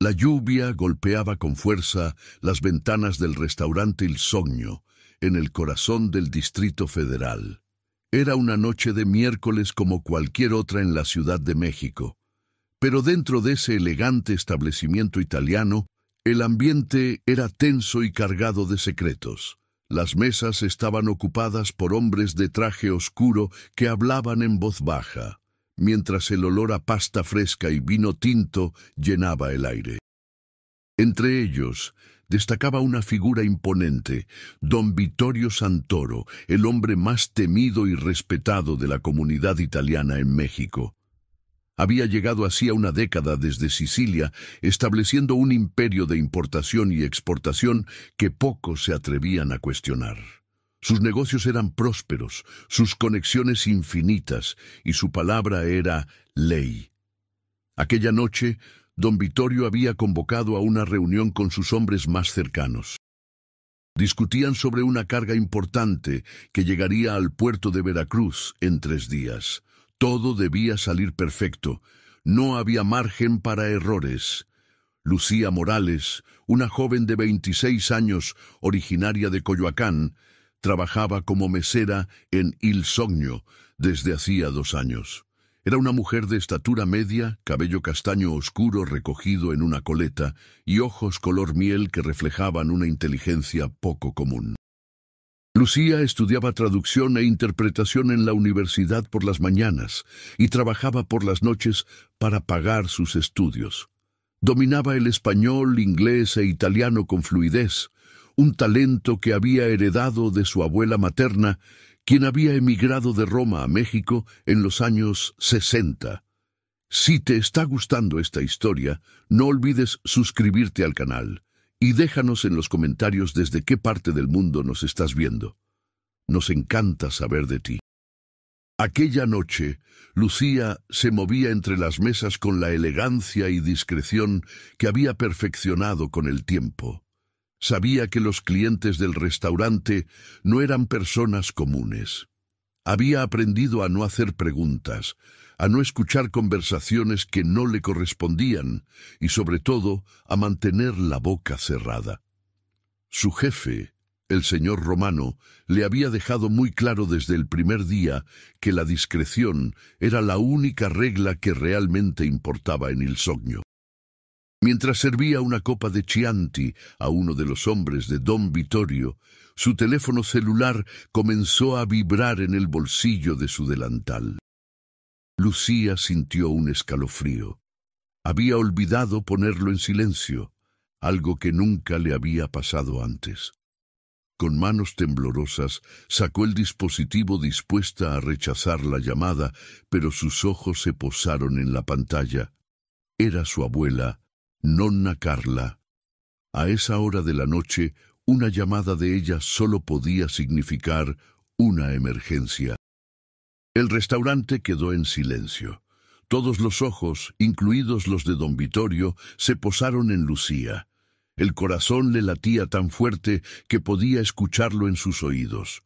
La lluvia golpeaba con fuerza las ventanas del restaurante Il Sogno, en el corazón del Distrito Federal. Era una noche de miércoles como cualquier otra en la Ciudad de México. Pero dentro de ese elegante establecimiento italiano, el ambiente era tenso y cargado de secretos. Las mesas estaban ocupadas por hombres de traje oscuro que hablaban en voz baja, mientras el olor a pasta fresca y vino tinto llenaba el aire. Entre ellos destacaba una figura imponente, don Vittorio Santoro, el hombre más temido y respetado de la comunidad italiana en México. Había llegado hacía una década desde Sicilia, estableciendo un imperio de importación y exportación que pocos se atrevían a cuestionar. Sus negocios eran prósperos, sus conexiones infinitas, y su palabra era ley. Aquella noche, don Vittorio había convocado a una reunión con sus hombres más cercanos. Discutían sobre una carga importante que llegaría al puerto de Veracruz en 3 días. Todo debía salir perfecto. No había margen para errores. Lucía Morales, una joven de 26 años, originaria de Coyoacán, trabajaba como mesera en Il Sogno desde hacía 2 años. Era una mujer de estatura media, cabello castaño oscuro recogido en una coleta y ojos color miel que reflejaban una inteligencia poco común. Lucía estudiaba traducción e interpretación en la universidad por las mañanas y trabajaba por las noches para pagar sus estudios. Dominaba el español, inglés e italiano con fluidez, un talento que había heredado de su abuela materna, quien había emigrado de Roma a México en los años 60. Si te está gustando esta historia, no olvides suscribirte al canal y déjanos en los comentarios desde qué parte del mundo nos estás viendo. Nos encanta saber de ti. Aquella noche, Lucía se movía entre las mesas con la elegancia y discreción que había perfeccionado con el tiempo. Sabía que los clientes del restaurante no eran personas comunes. Había aprendido a no hacer preguntas, a no escuchar conversaciones que no le correspondían y, sobre todo, a mantener la boca cerrada. Su jefe, el señor Romano, le había dejado muy claro desde el primer día que la discreción era la única regla que realmente importaba en Il Sogno. Mientras servía una copa de Chianti a uno de los hombres de don Vittorio, su teléfono celular comenzó a vibrar en el bolsillo de su delantal. Lucía sintió un escalofrío. Había olvidado ponerlo en silencio, algo que nunca le había pasado antes. Con manos temblorosas sacó el dispositivo dispuesta a rechazar la llamada, pero sus ojos se posaron en la pantalla. Era su abuela, Nonna Carla. A esa hora de la noche, una llamada de ella solo podía significar una emergencia. El restaurante quedó en silencio. Todos los ojos, incluidos los de don Vittorio, se posaron en Lucía. El corazón le latía tan fuerte que podía escucharlo en sus oídos.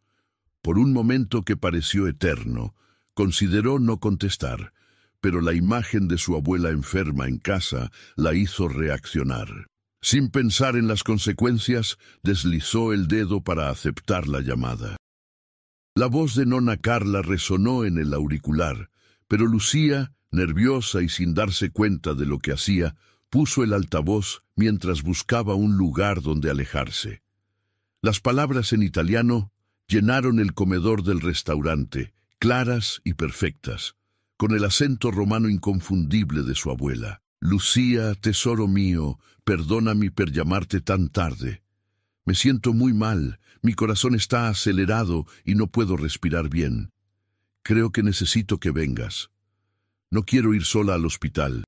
Por un momento que pareció eterno, consideró no contestar, pero la imagen de su abuela enferma en casa la hizo reaccionar. Sin pensar en las consecuencias, deslizó el dedo para aceptar la llamada. La voz de Nonna Carla resonó en el auricular, pero Lucía, nerviosa y sin darse cuenta de lo que hacía, puso el altavoz mientras buscaba un lugar donde alejarse. Las palabras en italiano llenaron el comedor del restaurante, claras y perfectas, con el acento romano inconfundible de su abuela. Lucía, tesoro mío, perdóname por llamarte tan tarde. Me siento muy mal, mi corazón está acelerado y no puedo respirar bien. Creo que necesito que vengas. No quiero ir sola al hospital.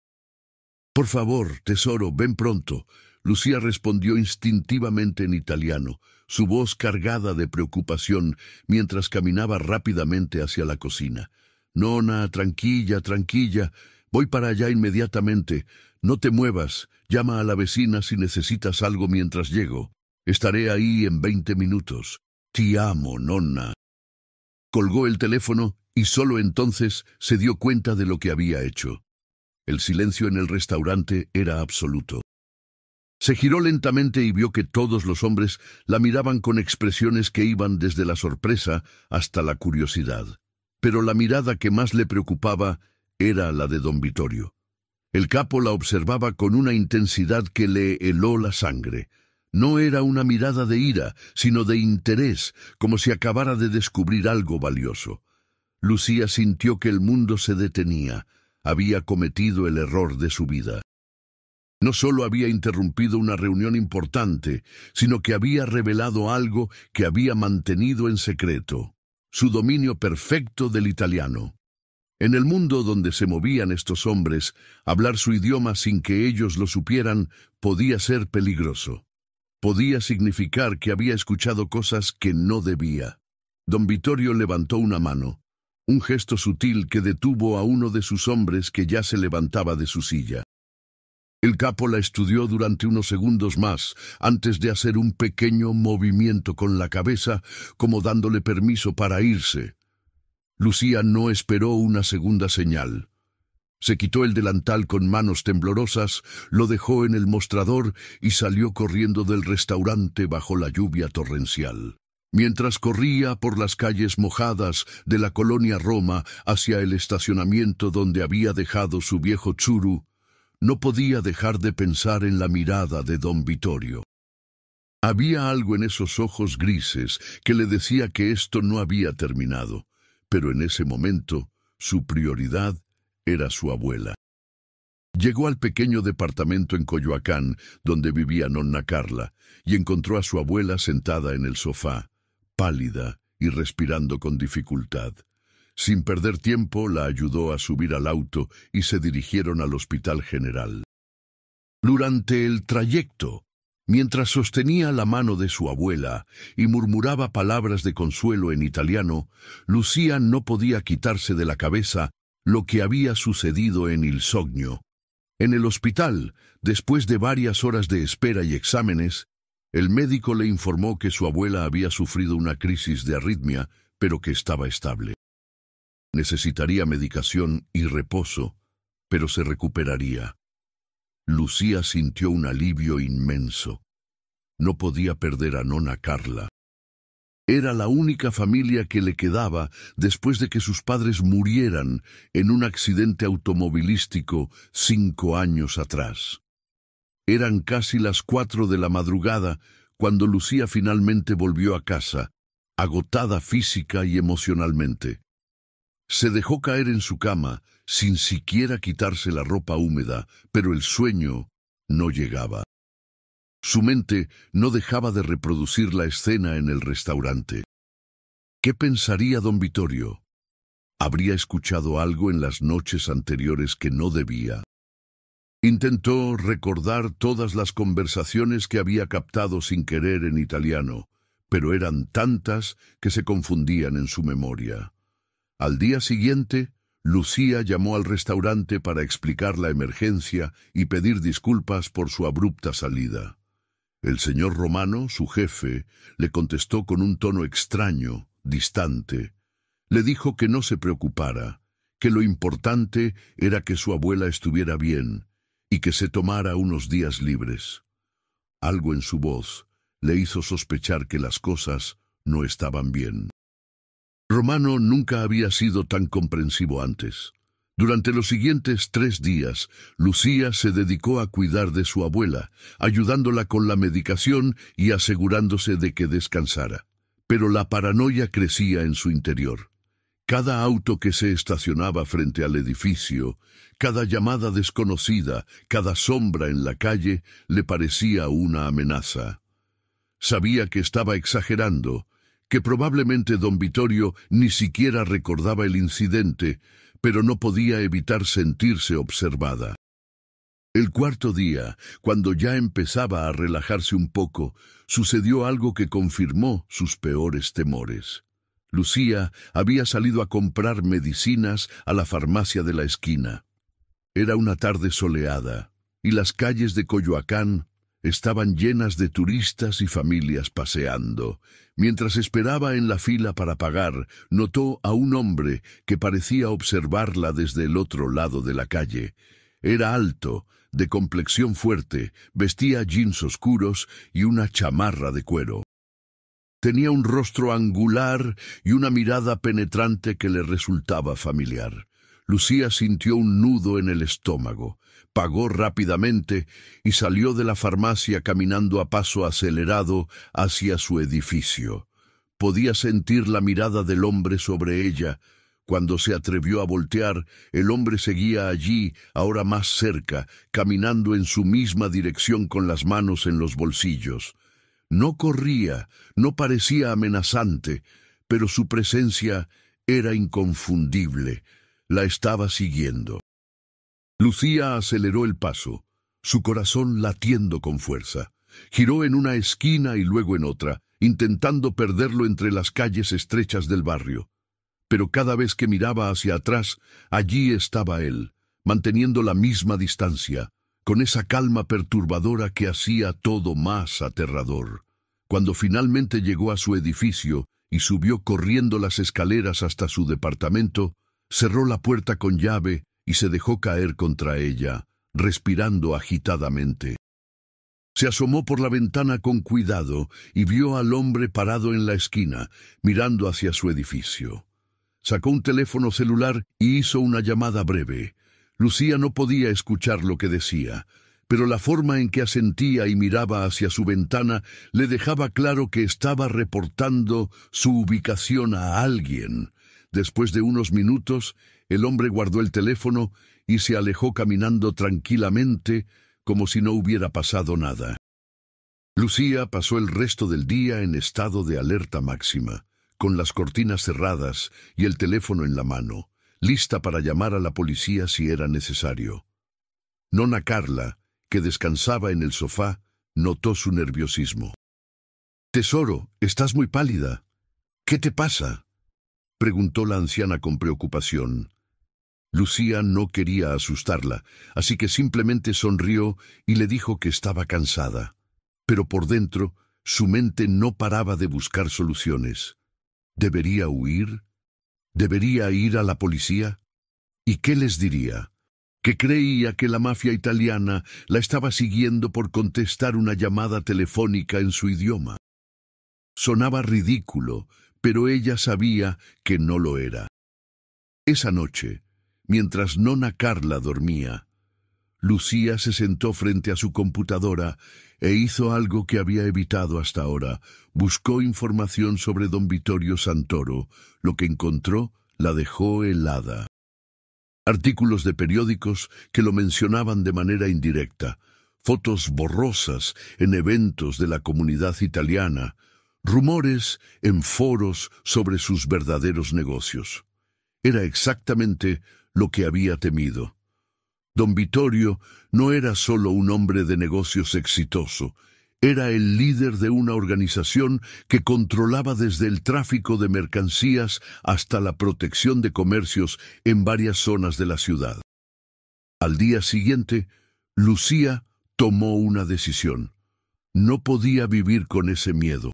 Por favor, tesoro, ven pronto. Lucía respondió instintivamente en italiano, su voz cargada de preocupación mientras caminaba rápidamente hacia la cocina. Nona, tranquila, tranquila, voy para allá inmediatamente. No te muevas, llama a la vecina si necesitas algo mientras llego. Estaré ahí en 20 minutos. Te amo, nonna. Colgó el teléfono y solo entonces se dio cuenta de lo que había hecho. El silencio en el restaurante era absoluto. Se giró lentamente y vio que todos los hombres la miraban con expresiones que iban desde la sorpresa hasta la curiosidad. Pero la mirada que más le preocupaba era la de don Vittorio. El capo la observaba con una intensidad que le heló la sangre. No era una mirada de ira, sino de interés, como si acabara de descubrir algo valioso. Lucía sintió que el mundo se detenía. Había cometido el error de su vida. No solo había interrumpido una reunión importante, sino que había revelado algo que había mantenido en secreto: su dominio perfecto del italiano. En el mundo donde se movían estos hombres, hablar su idioma sin que ellos lo supieran podía ser peligroso. Podía significar que había escuchado cosas que no debía. Don Vittorio levantó una mano, un gesto sutil que detuvo a uno de sus hombres que ya se levantaba de su silla. El capo la estudió durante unos segundos más, antes de hacer un pequeño movimiento con la cabeza, como dándole permiso para irse. Lucía no esperó una segunda señal. Se quitó el delantal con manos temblorosas, lo dejó en el mostrador y salió corriendo del restaurante bajo la lluvia torrencial. Mientras corría por las calles mojadas de la colonia Roma hacia el estacionamiento donde había dejado su viejo Tsuru, no podía dejar de pensar en la mirada de don Vittorio. Había algo en esos ojos grises que le decía que esto no había terminado, pero en ese momento su prioridad era su abuela. Llegó al pequeño departamento en Coyoacán, donde vivía nonna Carla, y encontró a su abuela sentada en el sofá, pálida y respirando con dificultad. Sin perder tiempo, la ayudó a subir al auto y se dirigieron al Hospital General. Durante el trayecto, mientras sostenía la mano de su abuela y murmuraba palabras de consuelo en italiano, Lucía no podía quitarse de la cabeza lo que había sucedido en Il Sogno. En el hospital, después de varias horas de espera y exámenes, el médico le informó que su abuela había sufrido una crisis de arritmia, pero que estaba estable. Necesitaría medicación y reposo, pero se recuperaría. Lucía sintió un alivio inmenso. No podía perder a nonna Carla. Era la única familia que le quedaba después de que sus padres murieran en un accidente automovilístico 5 años atrás. Eran casi las 4 de la madrugada cuando Lucía finalmente volvió a casa, agotada física y emocionalmente. Se dejó caer en su cama sin siquiera quitarse la ropa húmeda, pero el sueño no llegaba. Su mente no dejaba de reproducir la escena en el restaurante. ¿Qué pensaría don Vittorio? ¿Habría escuchado algo en las noches anteriores que no debía? Intentó recordar todas las conversaciones que había captado sin querer en italiano, pero eran tantas que se confundían en su memoria. Al día siguiente, Lucía llamó al restaurante para explicar la emergencia y pedir disculpas por su abrupta salida. El señor Romano, su jefe, le contestó con un tono extraño, distante. Le dijo que no se preocupara, que lo importante era que su abuela estuviera bien y que se tomara unos días libres. Algo en su voz le hizo sospechar que las cosas no estaban bien. Romano nunca había sido tan comprensivo antes. Durante los siguientes 3 días, Lucía se dedicó a cuidar de su abuela, ayudándola con la medicación y asegurándose de que descansara. Pero la paranoia crecía en su interior. Cada auto que se estacionaba frente al edificio, cada llamada desconocida, cada sombra en la calle, le parecía una amenaza. Sabía que estaba exagerando, que probablemente don Vittorio ni siquiera recordaba el incidente, pero no podía evitar sentirse observada. El 4.º día, cuando ya empezaba a relajarse un poco, sucedió algo que confirmó sus peores temores. Lucía había salido a comprar medicinas a la farmacia de la esquina. Era una tarde soleada, y las calles de Coyoacán estaban llenas de turistas y familias paseando. Mientras esperaba en la fila para pagar, notó a un hombre que parecía observarla desde el otro lado de la calle. Era alto, de complexión fuerte, vestía jeans oscuros y una chamarra de cuero. Tenía un rostro angular y una mirada penetrante que le resultaba familiar. Lucía sintió un nudo en el estómago, pagó rápidamente y salió de la farmacia caminando a paso acelerado hacia su edificio. Podía sentir la mirada del hombre sobre ella. Cuando se atrevió a voltear, el hombre seguía allí, ahora más cerca, caminando en su misma dirección con las manos en los bolsillos. No corría, no parecía amenazante, pero su presencia era inconfundible. La estaba siguiendo. Lucía aceleró el paso, su corazón latiendo con fuerza. Giró en una esquina y luego en otra, intentando perderlo entre las calles estrechas del barrio. Pero cada vez que miraba hacia atrás, allí estaba él, manteniendo la misma distancia, con esa calma perturbadora que hacía todo más aterrador. Cuando finalmente llegó a su edificio y subió corriendo las escaleras hasta su departamento, cerró la puerta con llave y se dejó caer contra ella, respirando agitadamente. Se asomó por la ventana con cuidado y vio al hombre parado en la esquina, mirando hacia su edificio. Sacó un teléfono celular y hizo una llamada breve. Lucía no podía escuchar lo que decía, pero la forma en que asentía y miraba hacia su ventana le dejaba claro que estaba reportando su ubicación a alguien. Después de unos minutos, el hombre guardó el teléfono y se alejó caminando tranquilamente, como si no hubiera pasado nada. Lucía pasó el resto del día en estado de alerta máxima, con las cortinas cerradas y el teléfono en la mano, lista para llamar a la policía si era necesario. Nona Carla, que descansaba en el sofá, notó su nerviosismo. «Tesoro, estás muy pálida. ¿Qué te pasa?», preguntó la anciana con preocupación. Lucía no quería asustarla, así que simplemente sonrió y le dijo que estaba cansada. Pero por dentro, su mente no paraba de buscar soluciones. ¿Debería huir? ¿Debería ir a la policía? ¿Y qué les diría? ¿Que creía que la mafia italiana la estaba siguiendo por contestar una llamada telefónica en su idioma? Sonaba ridículo, pero ella sabía que no lo era. Esa noche, mientras Nona Carla dormía, Lucía se sentó frente a su computadora e hizo algo que había evitado hasta ahora. Buscó información sobre don Vittorio Santoro. Lo que encontró la dejó helada. Artículos de periódicos que lo mencionaban de manera indirecta, fotos borrosas en eventos de la comunidad italiana, rumores en foros sobre sus verdaderos negocios. Era exactamente lo que había temido. Don Vittorio no era solo un hombre de negocios exitoso, era el líder de una organización que controlaba desde el tráfico de mercancías hasta la protección de comercios en varias zonas de la ciudad. Al día siguiente, Lucía tomó una decisión. No podía vivir con ese miedo.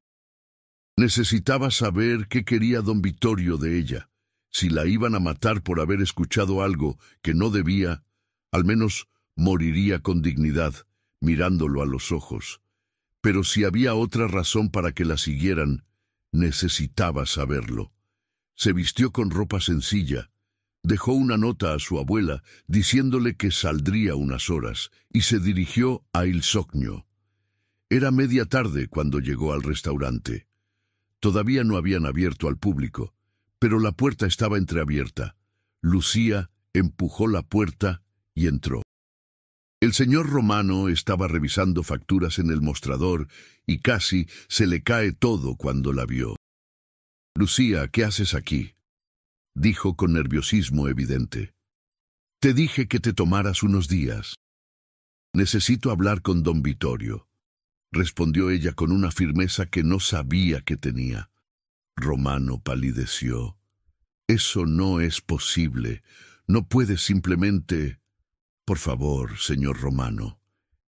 Necesitaba saber qué quería don Vittorio de ella. Si la iban a matar por haber escuchado algo que no debía, al menos moriría con dignidad, mirándolo a los ojos. Pero si había otra razón para que la siguieran, necesitaba saberlo. Se vistió con ropa sencilla, dejó una nota a su abuela diciéndole que saldría unas horas y se dirigió a Il Sogno. Era media tarde cuando llegó al restaurante. Todavía no habían abierto al público, pero la puerta estaba entreabierta. Lucía empujó la puerta y entró. El señor Romano estaba revisando facturas en el mostrador y casi se le cae todo cuando la vio. «Lucía, ¿qué haces aquí?», dijo con nerviosismo evidente. «Te dije que te tomaras unos días». «Necesito hablar con don Vittorio», respondió ella con una firmeza que no sabía que tenía. Romano palideció. «Eso no es posible. No puedes simplemente...» «Por favor, señor Romano.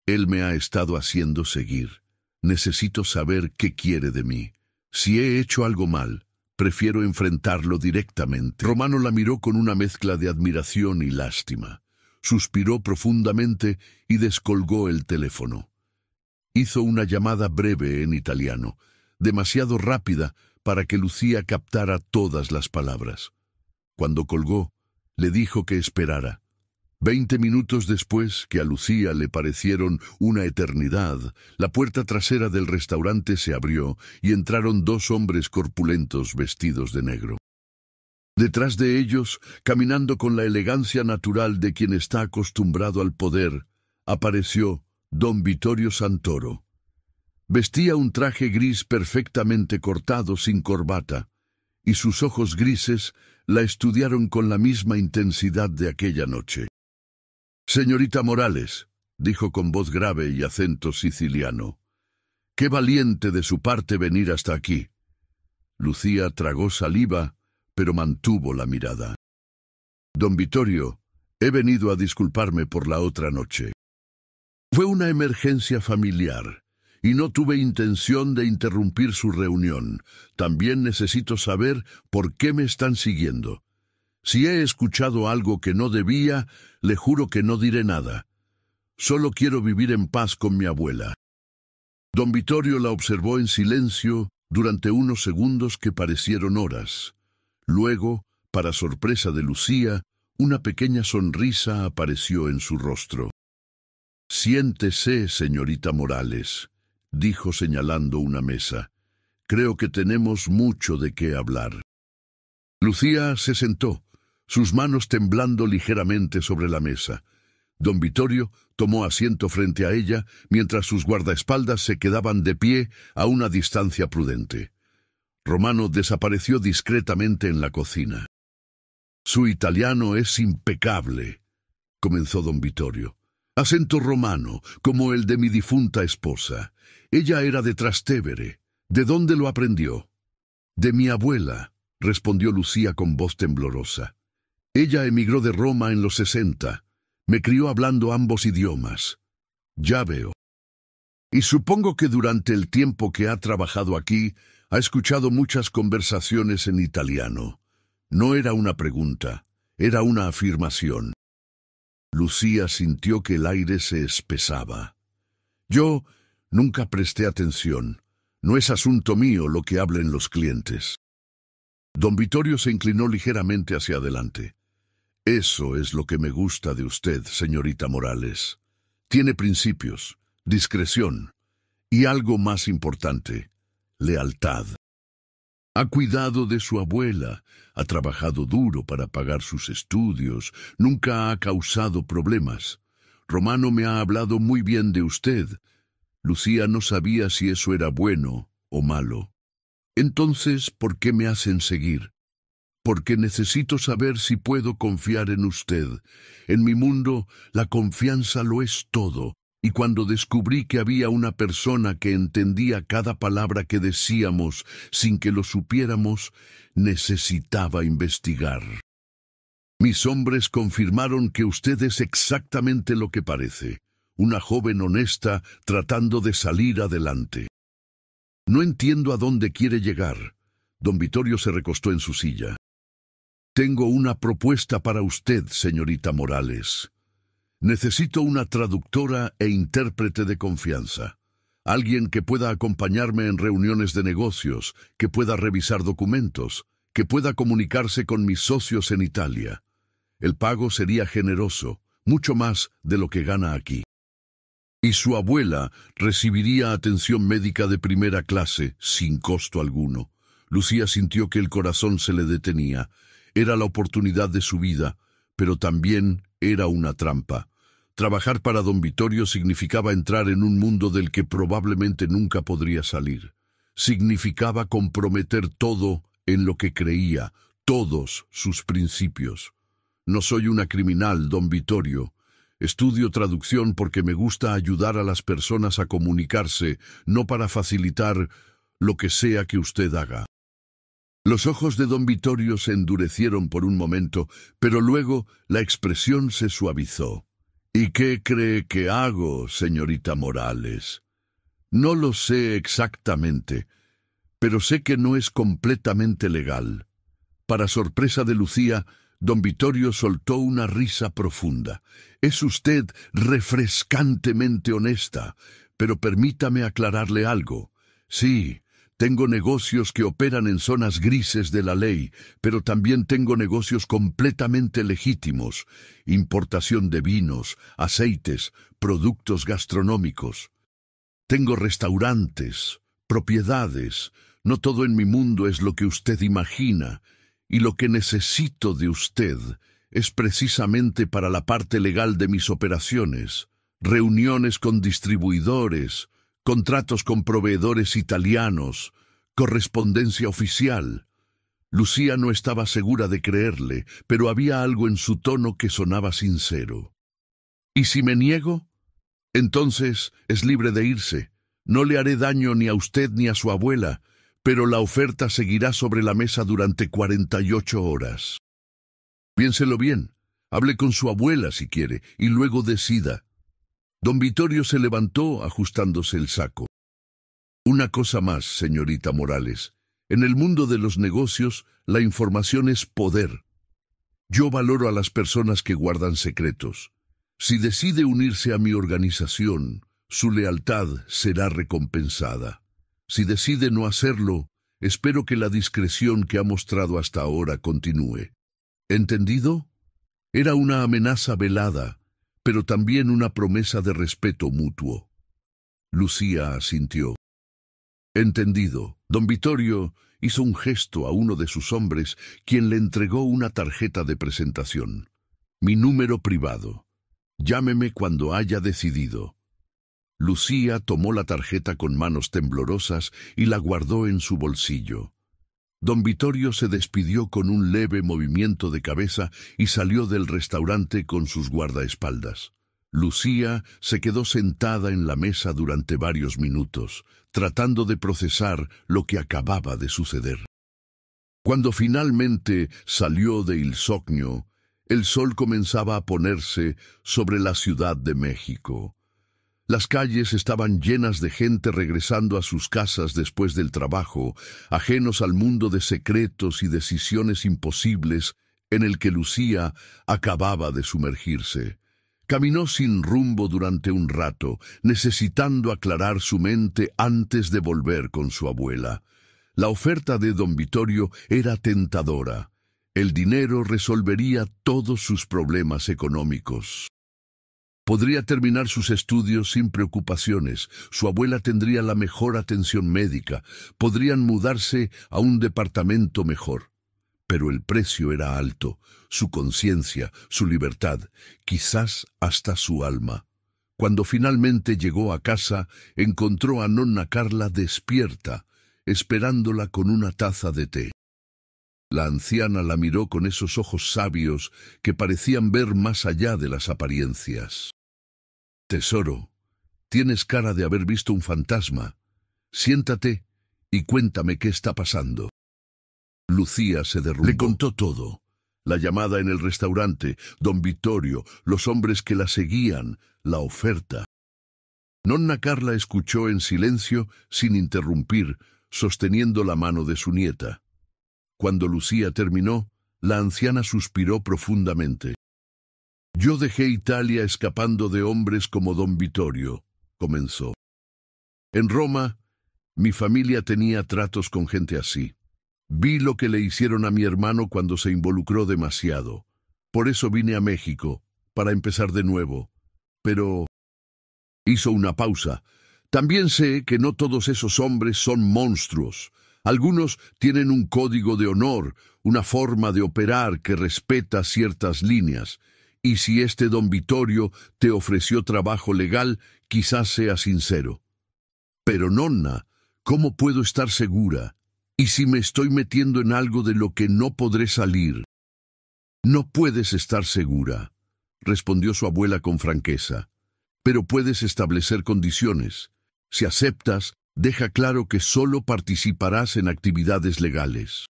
Él me ha estado haciendo seguir. Necesito saber qué quiere de mí. Si he hecho algo mal, prefiero enfrentarlo directamente». Romano la miró con una mezcla de admiración y lástima. suspiró profundamente y descolgó el teléfono. Hizo una llamada breve en italiano, demasiado rápida para que Lucía captara todas las palabras. Cuando colgó, le dijo que esperara. 20 minutos después, que a Lucía le parecieron una eternidad, la puerta trasera del restaurante se abrió y entraron 2 hombres corpulentos vestidos de negro. Detrás de ellos, caminando con la elegancia natural de quien está acostumbrado al poder, apareció don Vittorio Santoro. Vestía un traje gris perfectamente cortado sin corbata, y sus ojos grises la estudiaron con la misma intensidad de aquella noche. «Señorita Morales», dijo con voz grave y acento siciliano, «qué valiente de su parte venir hasta aquí». Lucía tragó saliva, pero mantuvo la mirada. «Don Vittorio, he venido a disculparme por la otra noche. Fue una emergencia familiar, y no tuve intención de interrumpir su reunión. También necesito saber por qué me están siguiendo. Si he escuchado algo que no debía, le juro que no diré nada. Solo quiero vivir en paz con mi abuela». Don Vittorio la observó en silencio durante unos segundos que parecieron horas. Luego, para sorpresa de Lucía, una pequeña sonrisa apareció en su rostro. «Siéntese, señorita Morales», dijo señalando una mesa. «Creo que tenemos mucho de qué hablar». Lucía se sentó, sus manos temblando ligeramente sobre la mesa. Don Vittorio tomó asiento frente a ella, mientras sus guardaespaldas se quedaban de pie a una distancia prudente. Romano desapareció discretamente en la cocina. «Su italiano es impecable», comenzó don Vittorio. «Acento romano, como el de mi difunta esposa. Ella era de Trastevere. ¿De dónde lo aprendió?» «De mi abuela», respondió Lucía con voz temblorosa. «Ella emigró de Roma en los 60. Me crió hablando ambos idiomas». «Ya veo. Y supongo que durante el tiempo que ha trabajado aquí, ha escuchado muchas conversaciones en italiano». No era una pregunta, era una afirmación. Lucía sintió que el aire se espesaba. «Yo nunca presté atención. No es asunto mío lo que hablen los clientes». Don Vittorio se inclinó ligeramente hacia adelante. «Eso es lo que me gusta de usted, señorita Morales. Tiene principios, discreción y algo más importante, lealtad. Ha cuidado de su abuela, ha trabajado duro para pagar sus estudios, nunca ha causado problemas. Romano me ha hablado muy bien de usted». Lucía no sabía si eso era bueno o malo. «Entonces, ¿por qué me hacen seguir?» «Porque necesito saber si puedo confiar en usted. En mi mundo, la confianza lo es todo, y cuando descubrí que había una persona que entendía cada palabra que decíamos sin que lo supiéramos, necesitaba investigar. Mis hombres confirmaron que usted es exactamente lo que parece, una joven honesta tratando de salir adelante. No entiendo a dónde quiere llegar». Don Vittorio se recostó en su silla. «Tengo una propuesta para usted, señorita Morales. Necesito una traductora e intérprete de confianza. Alguien que pueda acompañarme en reuniones de negocios, que pueda revisar documentos, que pueda comunicarse con mis socios en Italia. El pago sería generoso, mucho más de lo que gana aquí. Y su abuela recibiría atención médica de primera clase, sin costo alguno». Lucía sintió que el corazón se le detenía. Era la oportunidad de su vida, pero también era una trampa. Trabajar para don Vittorio significaba entrar en un mundo del que probablemente nunca podría salir. Significaba comprometer todo en lo que creía, todos sus principios. «No soy una criminal, don Vittorio. Estudio traducción porque me gusta ayudar a las personas a comunicarse, no para facilitar lo que sea que usted haga». Los ojos de don Vittorio se endurecieron por un momento, pero luego la expresión se suavizó. «¿Y qué cree que hago, señorita Morales?» «No lo sé exactamente, pero sé que no es completamente legal». Para sorpresa de Lucía, Don Vittorio soltó una risa profunda. Es usted refrescantemente honesta, pero permítame aclararle algo. Sí, tengo negocios que operan en zonas grises de la ley, pero también tengo negocios completamente legítimos. Importación de vinos, aceites, productos gastronómicos. Tengo restaurantes, propiedades. No todo en mi mundo es lo que usted imagina, y lo que necesito de usted es precisamente para la parte legal de mis operaciones, reuniones con distribuidores, contratos con proveedores italianos, correspondencia oficial. Lucía no estaba segura de creerle, pero había algo en su tono que sonaba sincero. ¿Y si me niego? Entonces es libre de irse. No le haré daño ni a usted ni a su abuela, pero la oferta seguirá sobre la mesa durante 48 horas. Piénselo bien, hable con su abuela si quiere, y luego decida. Don Vittorio se levantó ajustándose el saco. Una cosa más, señorita Morales. En el mundo de los negocios, la información es poder. Yo valoro a las personas que guardan secretos. Si decide unirse a mi organización, su lealtad será recompensada. Si decide no hacerlo, espero que la discreción que ha mostrado hasta ahora continúe. ¿Entendido? Era una amenaza velada, pero también una promesa de respeto mutuo. Lucía asintió. Entendido. Don Vittorio hizo un gesto a uno de sus hombres, quien le entregó una tarjeta de presentación. Mi número privado. Llámeme cuando haya decidido. Lucía tomó la tarjeta con manos temblorosas y la guardó en su bolsillo. Don Vittorio se despidió con un leve movimiento de cabeza y salió del restaurante con sus guardaespaldas. Lucía se quedó sentada en la mesa durante varios minutos, tratando de procesar lo que acababa de suceder. Cuando finalmente salió de Il Sogno, el sol comenzaba a ponerse sobre la Ciudad de México. Las calles estaban llenas de gente regresando a sus casas después del trabajo, ajenos al mundo de secretos y decisiones imposibles en el que Lucía acababa de sumergirse. Caminó sin rumbo durante un rato, necesitando aclarar su mente antes de volver con su abuela. La oferta de don Vittorio era tentadora. El dinero resolvería todos sus problemas económicos. Podría terminar sus estudios sin preocupaciones, su abuela tendría la mejor atención médica, podrían mudarse a un departamento mejor. Pero el precio era alto, su conciencia, su libertad, quizás hasta su alma. Cuando finalmente llegó a casa, encontró a nonna Carla despierta, esperándola con una taza de té. La anciana la miró con esos ojos sabios que parecían ver más allá de las apariencias. Tesoro, tienes cara de haber visto un fantasma. Siéntate y cuéntame qué está pasando. Lucía se derrumbó. Le contó todo. La llamada en el restaurante, don Vittorio, los hombres que la seguían, la oferta. Nonna Carla escuchó en silencio, sin interrumpir, sosteniendo la mano de su nieta. Cuando Lucía terminó, la anciana suspiró profundamente. Yo dejé Italia escapando de hombres como don Vittorio, comenzó. En Roma, mi familia tenía tratos con gente así. Vi lo que le hicieron a mi hermano cuando se involucró demasiado. Por eso vine a México, para empezar de nuevo. Pero... hizo una pausa. También sé que no todos esos hombres son monstruos. Algunos tienen un código de honor, una forma de operar que respeta ciertas líneas. Y si este don Vittorio te ofreció trabajo legal, quizás sea sincero. Pero nonna, ¿cómo puedo estar segura? ¿Y si me estoy metiendo en algo de lo que no podré salir? No puedes estar segura, respondió su abuela con franqueza. Pero puedes establecer condiciones. Si aceptas, deja claro que solo participarás en actividades legales.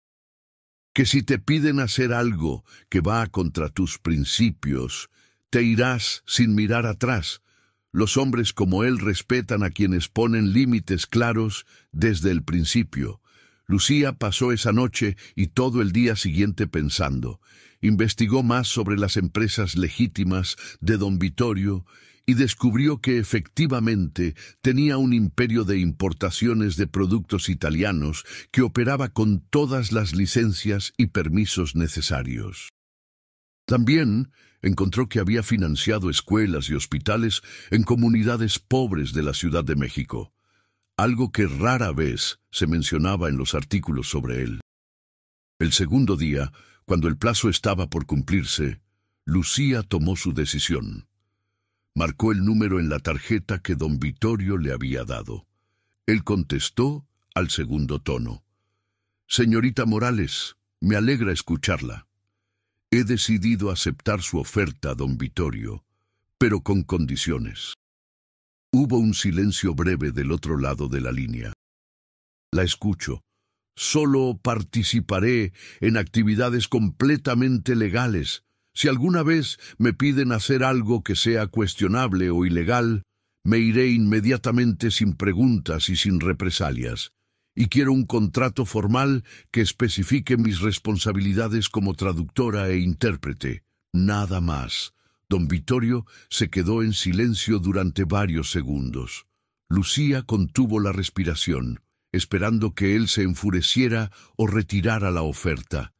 Que si te piden hacer algo que va contra tus principios, te irás sin mirar atrás. Los hombres como él respetan a quienes ponen límites claros desde el principio. Lucía pasó esa noche y todo el día siguiente pensando, investigó más sobre las empresas legítimas de don Vittorio y descubrió que efectivamente tenía un imperio de importaciones de productos italianos que operaba con todas las licencias y permisos necesarios. También encontró que había financiado escuelas y hospitales en comunidades pobres de la Ciudad de México, algo que rara vez se mencionaba en los artículos sobre él. El segundo día, cuando el plazo estaba por cumplirse, Lucía tomó su decisión. Marcó el número en la tarjeta que don Vittorio le había dado. Él contestó al segundo tono. «Señorita Morales, me alegra escucharla. He decidido aceptar su oferta, don Vittorio, pero con condiciones». Hubo un silencio breve del otro lado de la línea. «La escucho. Solo participaré en actividades completamente legales. Si alguna vez me piden hacer algo que sea cuestionable o ilegal, me iré inmediatamente sin preguntas y sin represalias. Y quiero un contrato formal que especifique mis responsabilidades como traductora e intérprete. Nada más». Don Vittorio se quedó en silencio durante varios segundos. Lucía contuvo la respiración, esperando que él se enfureciera o retirara la oferta.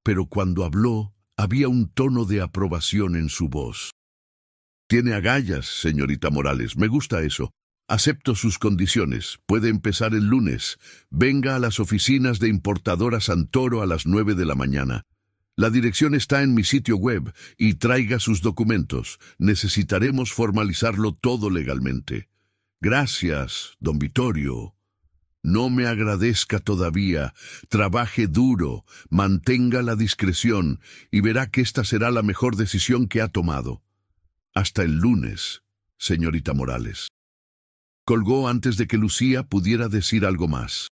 Pero cuando habló, había un tono de aprobación en su voz. «Tiene agallas, señorita Morales, me gusta eso. Acepto sus condiciones. Puede empezar el lunes. Venga a las oficinas de Importadora Santoro a las 9 de la mañana. La dirección está en mi sitio web y traiga sus documentos. Necesitaremos formalizarlo todo legalmente». «Gracias, don Vittorio. No me agradezca todavía. Trabaje duro, mantenga la discreción y verá que esta será la mejor decisión que ha tomado. Hasta el lunes, señorita Morales». Colgó antes de que Lucía pudiera decir algo más.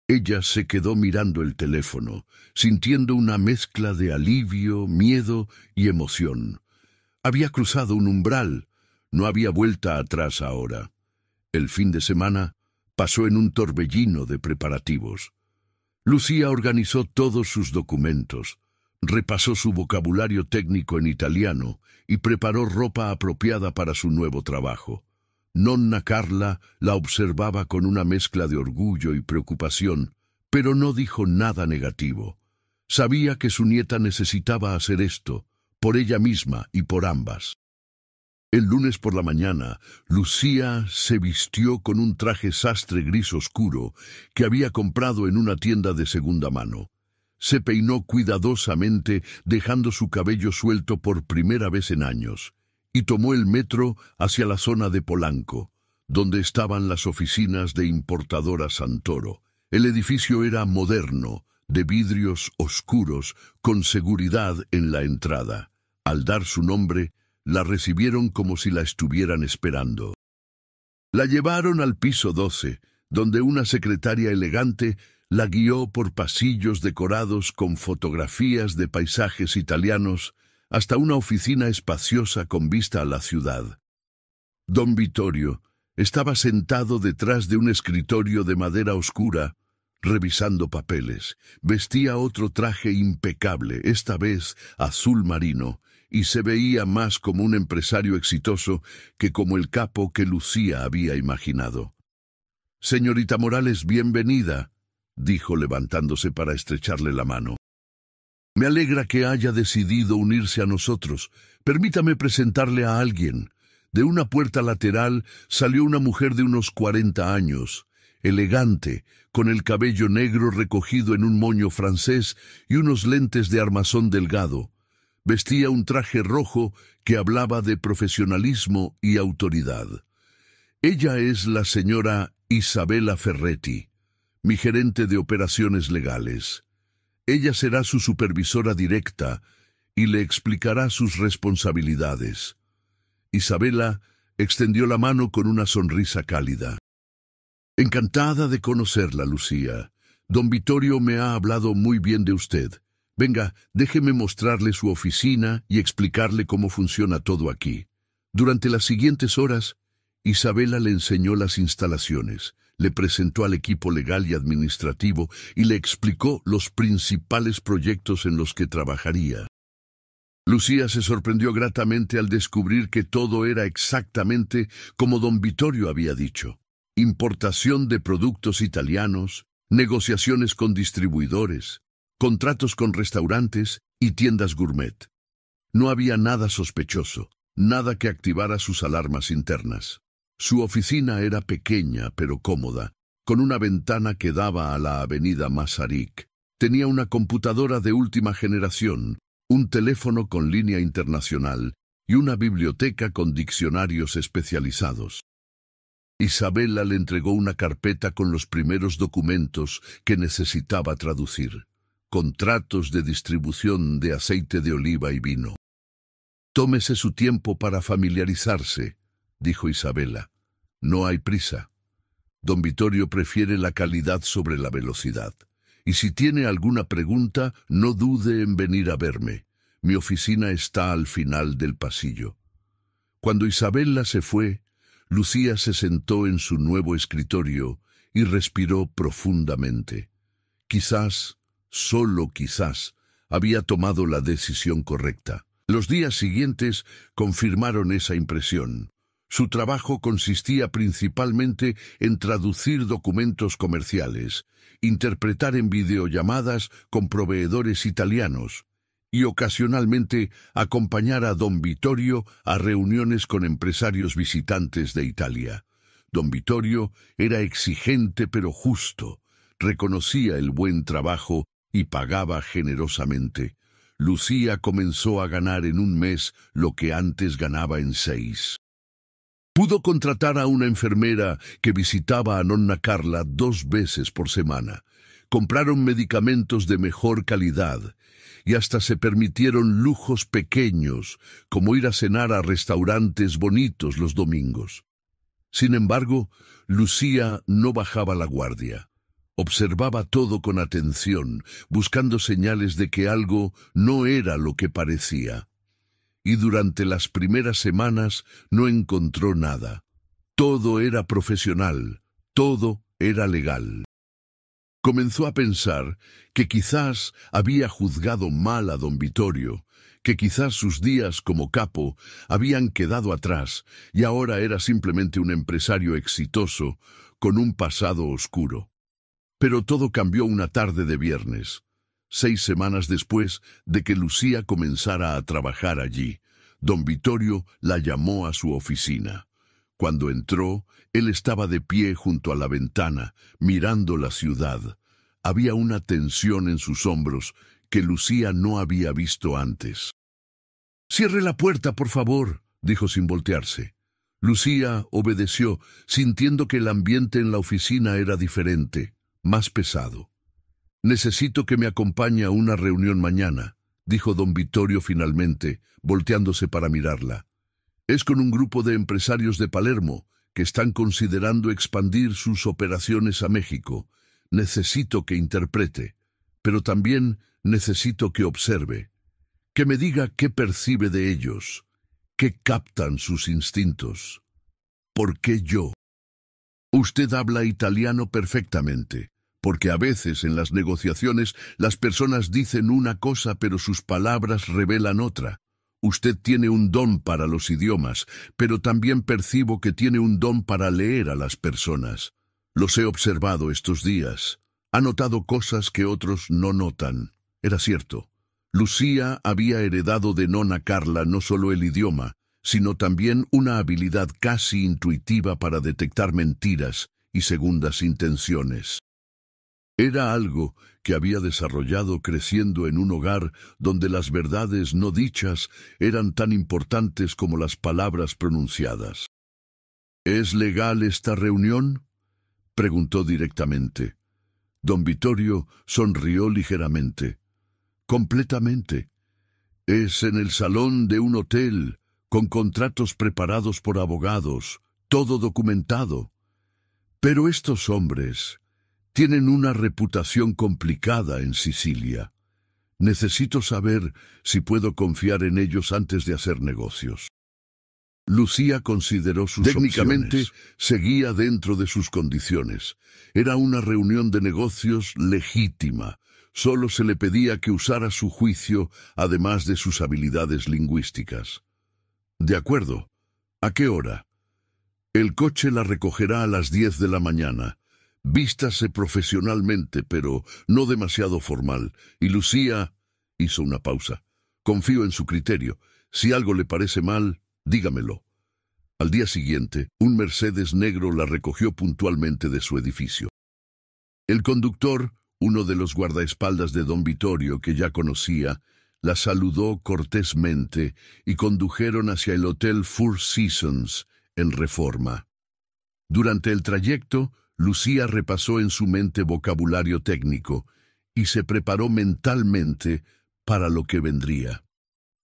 Ella se quedó mirando el teléfono, sintiendo una mezcla de alivio, miedo y emoción. Había cruzado un umbral. No había vuelta atrás ahora. El fin de semana pasó en un torbellino de preparativos. Lucía organizó todos sus documentos, repasó su vocabulario técnico en italiano y preparó ropa apropiada para su nuevo trabajo. Nonna Carla la observaba con una mezcla de orgullo y preocupación, pero no dijo nada negativo. Sabía que su nieta necesitaba hacer esto, por ella misma y por ambas. El lunes por la mañana, Lucía se vistió con un traje sastre gris oscuro que había comprado en una tienda de segunda mano. Se peinó cuidadosamente, dejando su cabello suelto por primera vez en años, y tomó el metro hacia la zona de Polanco, donde estaban las oficinas de Importadora Santoro. El edificio era moderno, de vidrios oscuros, con seguridad en la entrada. Al dar su nombre, la recibieron como si la estuvieran esperando. La llevaron al piso 12, donde una secretaria elegante la guió por pasillos decorados con fotografías de paisajes italianos hasta una oficina espaciosa con vista a la ciudad. Don Vittorio estaba sentado detrás de un escritorio de madera oscura, revisando papeles. Vestía otro traje impecable, esta vez azul marino, y se veía más como un empresario exitoso que como el capo que Lucía había imaginado. «Señorita Morales, bienvenida», dijo levantándose para estrecharle la mano. «Me alegra que haya decidido unirse a nosotros. Permítame presentarle a alguien». De una puerta lateral salió una mujer de unos 40 años, elegante, con el cabello negro recogido en un moño francés y unos lentes de armazón delgado. Vestía un traje rojo que hablaba de profesionalismo y autoridad. Ella es la señora Isabella Ferretti, mi gerente de operaciones legales. Ella será su supervisora directa y le explicará sus responsabilidades. Isabella extendió la mano con una sonrisa cálida. «Encantada de conocerla, Lucía. Don Vittorio me ha hablado muy bien de usted. Venga, déjeme mostrarle su oficina y explicarle cómo funciona todo aquí». Durante las siguientes horas, Isabella le enseñó las instalaciones, Le presentó al equipo legal y administrativo y le explicó los principales proyectos en los que trabajaría. Lucía se sorprendió gratamente al descubrir que todo era exactamente como don Vittorio había dicho. Importación de productos italianos, negociaciones con distribuidores, contratos con restaurantes y tiendas gourmet. No había nada sospechoso, nada que activara sus alarmas internas. Su oficina era pequeña pero cómoda, con una ventana que daba a la avenida Masaryk. Tenía una computadora de última generación, un teléfono con línea internacional y una biblioteca con diccionarios especializados. Isabela le entregó una carpeta con los primeros documentos que necesitaba traducir. Contratos de distribución de aceite de oliva y vino. «Tómese su tiempo para familiarizarse», dijo Isabela. «No hay prisa. Don Vittorio prefiere la calidad sobre la velocidad. Y si tiene alguna pregunta, no dude en venir a verme. Mi oficina está al final del pasillo». Cuando Isabela se fue, Lucía se sentó en su nuevo escritorio y respiró profundamente. Quizás, solo quizás, había tomado la decisión correcta. Los días siguientes confirmaron esa impresión. Su trabajo consistía principalmente en traducir documentos comerciales, interpretar en videollamadas con proveedores italianos y ocasionalmente acompañar a don Vittorio a reuniones con empresarios visitantes de Italia. Don Vittorio era exigente pero justo, reconocía el buen trabajo y pagaba generosamente. Lucía comenzó a ganar en un mes lo que antes ganaba en 6. Pudo contratar a una enfermera que visitaba a nonna Carla 2 veces por semana. Compraron medicamentos de mejor calidad y hasta se permitieron lujos pequeños, como ir a cenar a restaurantes bonitos los domingos. Sin embargo, Lucía no bajaba la guardia. Observaba todo con atención, buscando señales de que algo no era lo que parecía. Y durante las primeras semanas no encontró nada. Todo era profesional, todo era legal. Comenzó a pensar que quizás había juzgado mal a don Vittorio, que quizás sus días como capo habían quedado atrás y ahora era simplemente un empresario exitoso con un pasado oscuro. Pero todo cambió una tarde de viernes, 6 semanas después de que Lucía comenzara a trabajar allí. Don Vittorio la llamó a su oficina. Cuando entró, él estaba de pie junto a la ventana, mirando la ciudad. Había una tensión en sus hombros que Lucía no había visto antes. «Cierre la puerta, por favor», dijo sin voltearse. Lucía obedeció, sintiendo que el ambiente en la oficina era diferente, más pesado. «Necesito que me acompañe a una reunión mañana», dijo don Vittorio finalmente, volteándose para mirarla. «Es con un grupo de empresarios de Palermo que están considerando expandir sus operaciones a México. Necesito que interprete, pero también necesito que observe, que me diga qué percibe de ellos, qué captan sus instintos. ¿Por qué yo? Usted habla italiano perfectamente, porque a veces en las negociaciones las personas dicen una cosa pero sus palabras revelan otra. Usted tiene un don para los idiomas, pero también percibo que tiene un don para leer a las personas. Los he observado estos días. Ha notado cosas que otros no notan. Era cierto. Lucía había heredado de nonna Carla no solo el idioma, sino también una habilidad casi intuitiva para detectar mentiras y segundas intenciones. Era algo que había desarrollado creciendo en un hogar donde las verdades no dichas eran tan importantes como las palabras pronunciadas. «¿Es legal esta reunión?», preguntó directamente. Don Vittorio sonrió ligeramente. «Completamente. Es en el salón de un hotel, con contratos preparados por abogados, todo documentado. Pero estos hombres tienen una reputación complicada en Sicilia. Necesito saber si puedo confiar en ellos antes de hacer negocios». Lucía consideró sus Técnicamente, opciones. Seguía dentro de sus condiciones. Era una reunión de negocios legítima. Solo se le pedía que usara su juicio, además de sus habilidades lingüísticas. De acuerdo. ¿A qué hora? El coche la recogerá a las 10 de la mañana. Vístase profesionalmente, pero no demasiado formal. Y Lucía hizo una pausa. Confío en su criterio. Si algo le parece mal, dígamelo. Al día siguiente, un Mercedes negro la recogió puntualmente de su edificio. El conductor, uno de los guardaespaldas de don Vittorio que ya conocía, la saludó cortésmente y condujeron hacia el Hotel Four Seasons, en Reforma. Durante el trayecto, Lucía repasó en su mente vocabulario técnico y se preparó mentalmente para lo que vendría.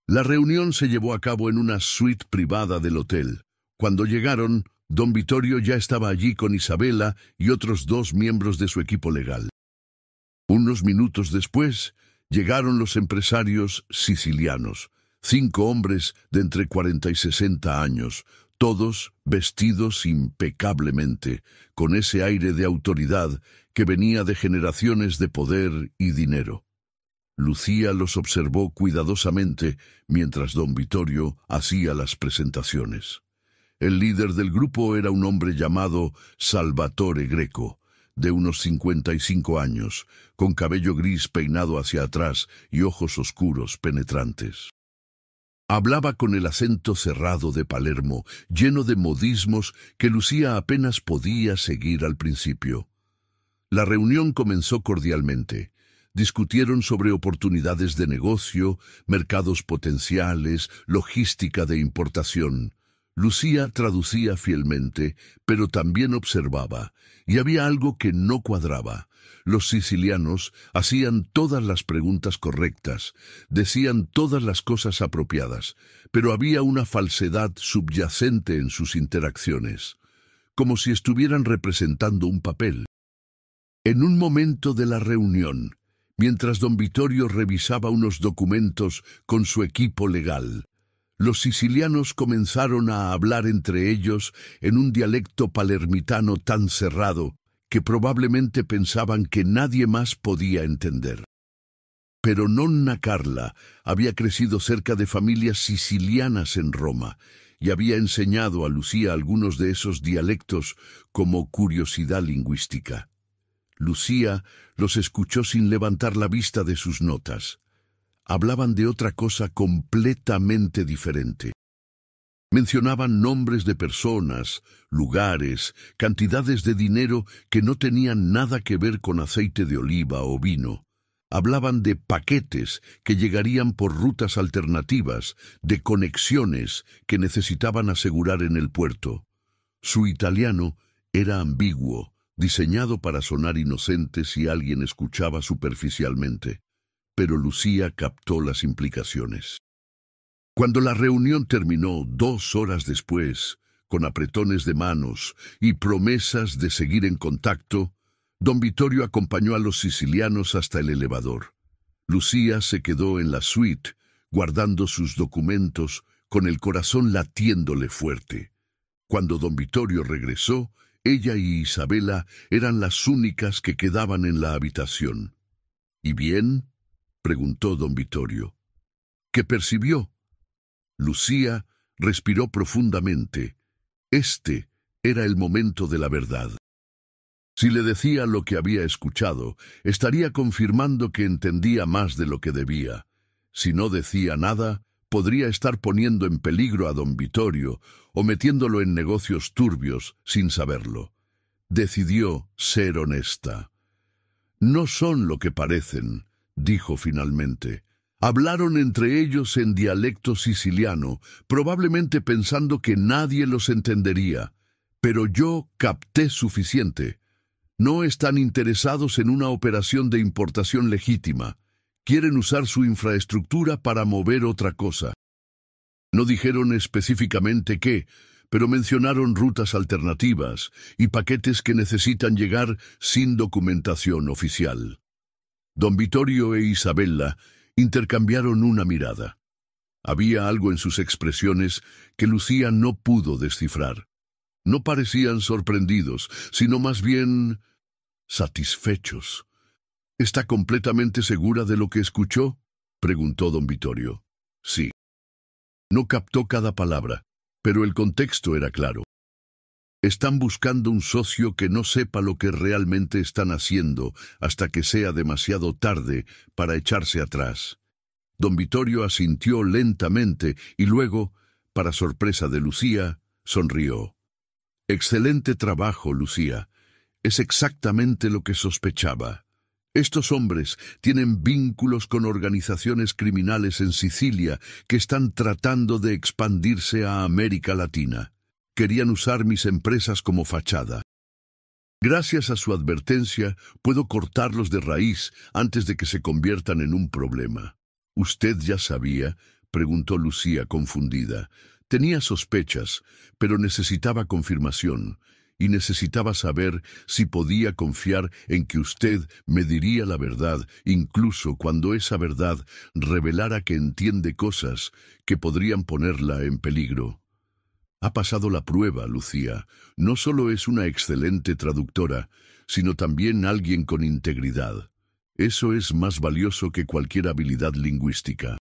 La reunión se llevó a cabo en una suite privada del hotel. Cuando llegaron, don Vittorio ya estaba allí con Isabela y otros 2 miembros de su equipo legal. Unos minutos después, llegaron los empresarios sicilianos, 5 hombres de entre 40 y 60 años, todos vestidos impecablemente, con ese aire de autoridad que venía de generaciones de poder y dinero. Lucía los observó cuidadosamente mientras don Vittorio hacía las presentaciones. El líder del grupo era un hombre llamado Salvatore Greco, de unos 55 años, con cabello gris peinado hacia atrás y ojos oscuros penetrantes. Hablaba con el acento cerrado de Palermo, lleno de modismos que Lucía apenas podía seguir al principio. La reunión comenzó cordialmente. Discutieron sobre oportunidades de negocio, mercados potenciales, logística de importación. Lucía traducía fielmente, pero también observaba, y había algo que no cuadraba. Los sicilianos hacían todas las preguntas correctas, decían todas las cosas apropiadas, pero había una falsedad subyacente en sus interacciones, como si estuvieran representando un papel. En un momento de la reunión, mientras don Vittorio revisaba unos documentos con su equipo legal, los sicilianos comenzaron a hablar entre ellos en un dialecto palermitano tan cerrado que probablemente pensaban que nadie más podía entender. Pero nonna Carla había crecido cerca de familias sicilianas en Roma y había enseñado a Lucía algunos de esos dialectos como curiosidad lingüística. Lucía los escuchó sin levantar la vista de sus notas. Hablaban de otra cosa completamente diferente. Mencionaban nombres de personas, lugares, cantidades de dinero que no tenían nada que ver con aceite de oliva o vino. Hablaban de paquetes que llegarían por rutas alternativas, de conexiones que necesitaban asegurar en el puerto. Su italiano era ambiguo, diseñado para sonar inocente si alguien escuchaba superficialmente. Pero Lucía captó las implicaciones. Cuando la reunión terminó 2 horas después, con apretones de manos y promesas de seguir en contacto, don Vittorio acompañó a los sicilianos hasta el elevador. Lucía se quedó en la suite, guardando sus documentos, con el corazón latiéndole fuerte. Cuando don Vittorio regresó, ella y Isabela eran las únicas que quedaban en la habitación. ¿Y bien?, preguntó don Vittorio. ¿Qué percibió? Lucía respiró profundamente. Este era el momento de la verdad. Si le decía lo que había escuchado, estaría confirmando que entendía más de lo que debía. Si no decía nada, podría estar poniendo en peligro a don Vittorio o metiéndolo en negocios turbios sin saberlo. Decidió ser honesta. No son lo que parecen, dijo finalmente. Hablaron entre ellos en dialecto siciliano, probablemente pensando que nadie los entendería. Pero yo capté suficiente. No están interesados en una operación de importación legítima. Quieren usar su infraestructura para mover otra cosa. No dijeron específicamente qué, pero mencionaron rutas alternativas y paquetes que necesitan llegar sin documentación oficial. Don Vittorio e Isabella intercambiaron una mirada. Había algo en sus expresiones que Lucía no pudo descifrar. No parecían sorprendidos, sino más bien satisfechos. ¿Está completamente segura de lo que escuchó?, preguntó don Vittorio. Sí. No captó cada palabra, pero el contexto era claro. Están buscando un socio que no sepa lo que realmente están haciendo hasta que sea demasiado tarde para echarse atrás. Don Vittorio asintió lentamente y luego, para sorpresa de Lucía, sonrió. Excelente trabajo, Lucía. Es exactamente lo que sospechaba. Estos hombres tienen vínculos con organizaciones criminales en Sicilia que están tratando de expandirse a América Latina. Querían usar mis empresas como fachada. Gracias a su advertencia, puedo cortarlos de raíz antes de que se conviertan en un problema. ¿Usted ya sabía?, preguntó Lucía confundida. Tenía sospechas, pero necesitaba confirmación, y necesitaba saber si podía confiar en que usted me diría la verdad, incluso cuando esa verdad revelara que entiende cosas que podrían ponerla en peligro. Ha pasado la prueba, Lucía. No solo es una excelente traductora, sino también alguien con integridad. Eso es más valioso que cualquier habilidad lingüística.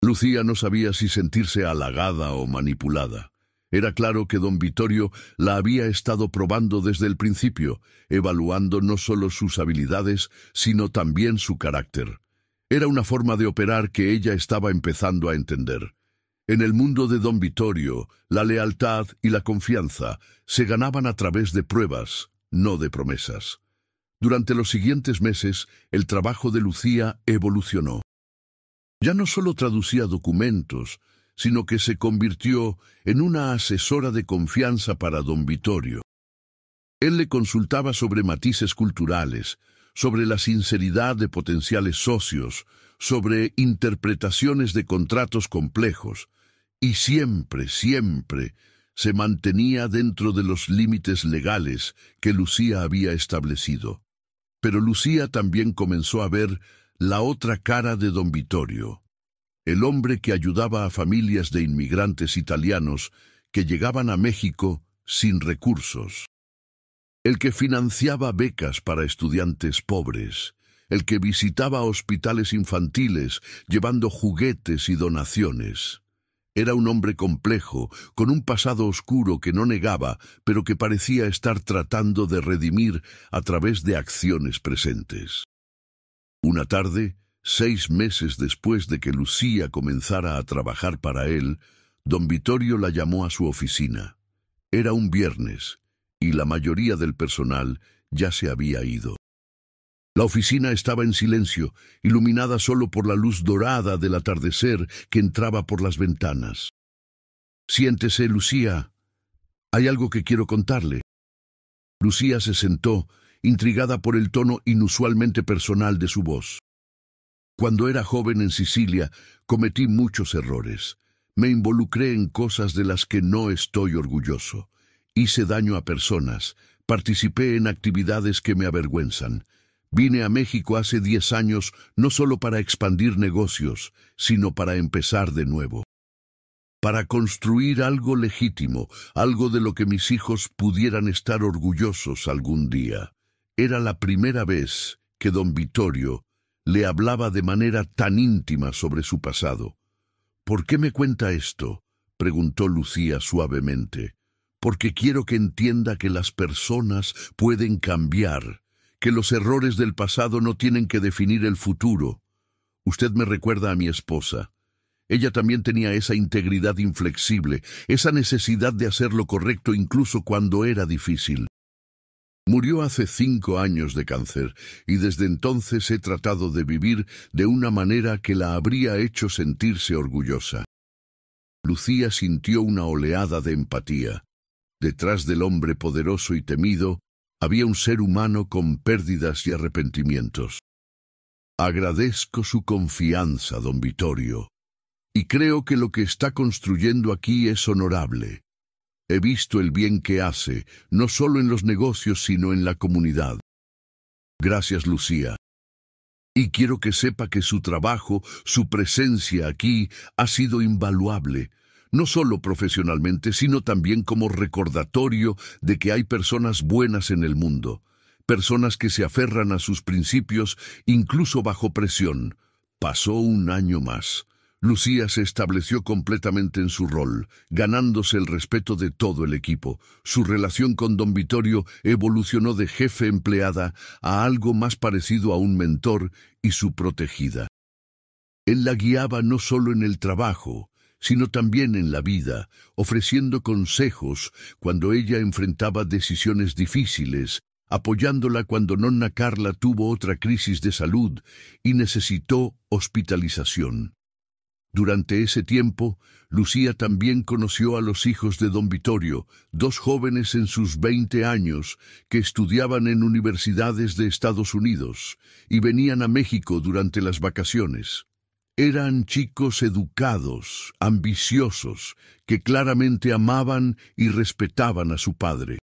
Lucía no sabía si sentirse halagada o manipulada. Era claro que don Vittorio la había estado probando desde el principio, evaluando no solo sus habilidades, sino también su carácter. Era una forma de operar que ella estaba empezando a entender. En el mundo de don Vittorio, la lealtad y la confianza se ganaban a través de pruebas, no de promesas. Durante los siguientes meses, el trabajo de Lucía evolucionó. Ya no solo traducía documentos, sino que se convirtió en una asesora de confianza para don Vittorio. Él le consultaba sobre matices culturales, sobre la sinceridad de potenciales socios, sobre interpretaciones de contratos complejos, y siempre se mantenía dentro de los límites legales que Lucía había establecido. Pero Lucía también comenzó a ver la otra cara de don Vittorio, el hombre que ayudaba a familias de inmigrantes italianos que llegaban a México sin recursos, el que financiaba becas para estudiantes pobres, el que visitaba hospitales infantiles llevando juguetes y donaciones. Era un hombre complejo, con un pasado oscuro que no negaba, pero que parecía estar tratando de redimir a través de acciones presentes. Una tarde, 6 meses después de que Lucía comenzara a trabajar para él, don Vittorio la llamó a su oficina. Era un viernes, y la mayoría del personal ya se había ido. La oficina estaba en silencio, iluminada solo por la luz dorada del atardecer que entraba por las ventanas. «Siéntese, Lucía. Hay algo que quiero contarle». Lucía se sentó, intrigada por el tono inusualmente personal de su voz. «Cuando era joven en Sicilia, cometí muchos errores. Me involucré en cosas de las que no estoy orgulloso. Hice daño a personas, participé en actividades que me avergüenzan. Vine a México hace 10 años no solo para expandir negocios, sino para empezar de nuevo. Para construir algo legítimo, algo de lo que mis hijos pudieran estar orgullosos algún día. Era la primera vez que don Vittorio le hablaba de manera tan íntima sobre su pasado. «¿Por qué me cuenta esto?», preguntó Lucía suavemente. «Porque quiero que entienda que las personas pueden cambiar, que los errores del pasado no tienen que definir el futuro. Usted me recuerda a mi esposa. Ella también tenía esa integridad inflexible, esa necesidad de hacer lo correcto incluso cuando era difícil. Murió hace 5 años de cáncer, y desde entonces he tratado de vivir de una manera que la habría hecho sentirse orgullosa». Lucía sintió una oleada de empatía. Detrás del hombre poderoso y temido, había un ser humano con pérdidas y arrepentimientos. «Agradezco su confianza, don Vittorio, y creo que lo que está construyendo aquí es honorable. He visto el bien que hace, no solo en los negocios, sino en la comunidad». «Gracias, Lucía». Y quiero que sepa que su trabajo, su presencia aquí, ha sido invaluable, no solo profesionalmente, sino también como recordatorio de que hay personas buenas en el mundo, personas que se aferran a sus principios incluso bajo presión. Pasó un año más. Lucía se estableció completamente en su rol, ganándose el respeto de todo el equipo. Su relación con don Vittorio evolucionó de jefe empleada a algo más parecido a un mentor y su protegida. Él la guiaba no solo en el trabajo, sino también en la vida, ofreciendo consejos cuando ella enfrentaba decisiones difíciles, apoyándola cuando nonna Carla tuvo otra crisis de salud y necesitó hospitalización. Durante ese tiempo, Lucía también conoció a los hijos de don Vittorio, dos jóvenes en sus 20 años que estudiaban en universidades de Estados Unidos y venían a México durante las vacaciones. Eran chicos educados, ambiciosos, que claramente amaban y respetaban a su padre.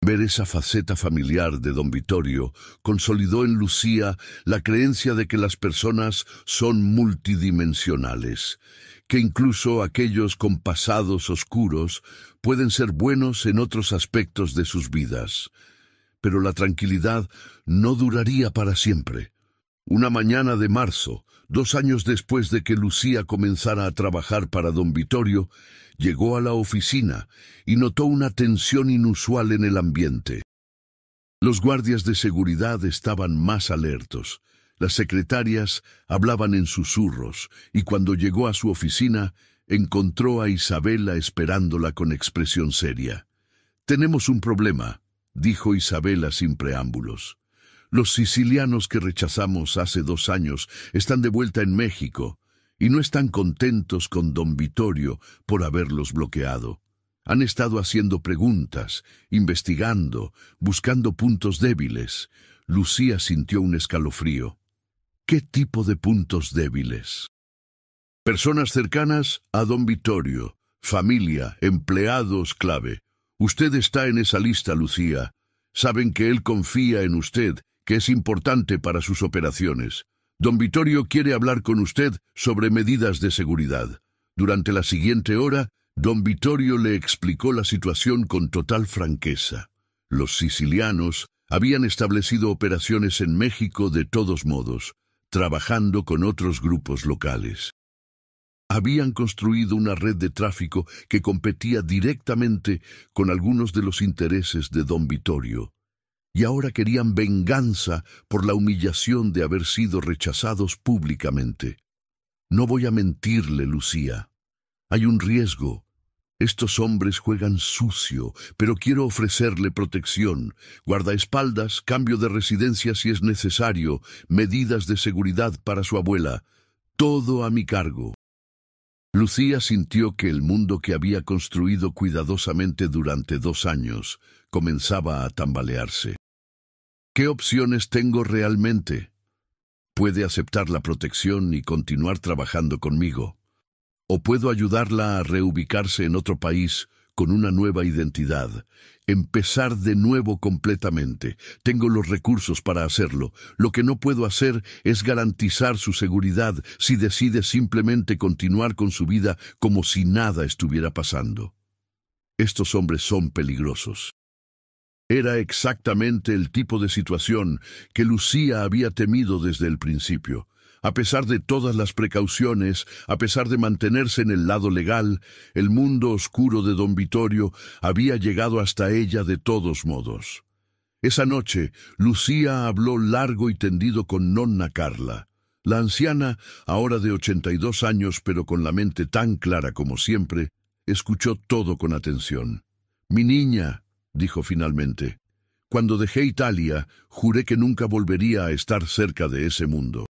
Ver esa faceta familiar de don Vittorio consolidó en Lucía la creencia de que las personas son multidimensionales, que incluso aquellos con pasados oscuros pueden ser buenos en otros aspectos de sus vidas. Pero la tranquilidad no duraría para siempre. Una mañana de marzo, 2 años después de que Lucía comenzara a trabajar para don Vittorio, llegó a la oficina y notó una tensión inusual en el ambiente. Los guardias de seguridad estaban más alertos. Las secretarias hablaban en susurros y cuando llegó a su oficina encontró a Isabela esperándola con expresión seria. «Tenemos un problema», dijo Isabela sin preámbulos. «Los sicilianos que rechazamos hace 2 años están de vuelta en México y no están contentos con don Vittorio por haberlos bloqueado. Han estado haciendo preguntas, investigando, buscando puntos débiles». Lucía sintió un escalofrío. ¿Qué tipo de puntos débiles? Personas cercanas a don Vittorio, familia, empleados clave. Usted está en esa lista, Lucía. Saben que él confía en usted, que es importante para sus operaciones. Don Vittorio quiere hablar con usted sobre medidas de seguridad. Durante la siguiente hora, don Vittorio le explicó la situación con total franqueza. Los sicilianos habían establecido operaciones en México de todos modos, trabajando con otros grupos locales. Habían construido una red de tráfico que competía directamente con algunos de los intereses de don Vittorio, y ahora querían venganza por la humillación de haber sido rechazados públicamente. No voy a mentirle, Lucía. Hay un riesgo. Estos hombres juegan sucio, pero quiero ofrecerle protección, guardaespaldas, cambio de residencia si es necesario, medidas de seguridad para su abuela. Todo a mi cargo. Lucía sintió que el mundo que había construido cuidadosamente durante 2 años comenzaba a tambalearse. ¿Qué opciones tengo realmente? Puede aceptar la protección y continuar trabajando conmigo. O puedo ayudarla a reubicarse en otro país con una nueva identidad, empezar de nuevo completamente. Tengo los recursos para hacerlo. Lo que no puedo hacer es garantizar su seguridad si decide simplemente continuar con su vida como si nada estuviera pasando. Estos hombres son peligrosos. Era exactamente el tipo de situación que Lucía había temido desde el principio. A pesar de todas las precauciones, a pesar de mantenerse en el lado legal, el mundo oscuro de don Vittorio había llegado hasta ella de todos modos. Esa noche, Lucía habló largo y tendido con nonna Carla. La anciana, ahora de 82 años pero con la mente tan clara como siempre, escuchó todo con atención. «Mi niña», dijo finalmente, «cuando dejé Italia, juré que nunca volvería a estar cerca de ese mundo.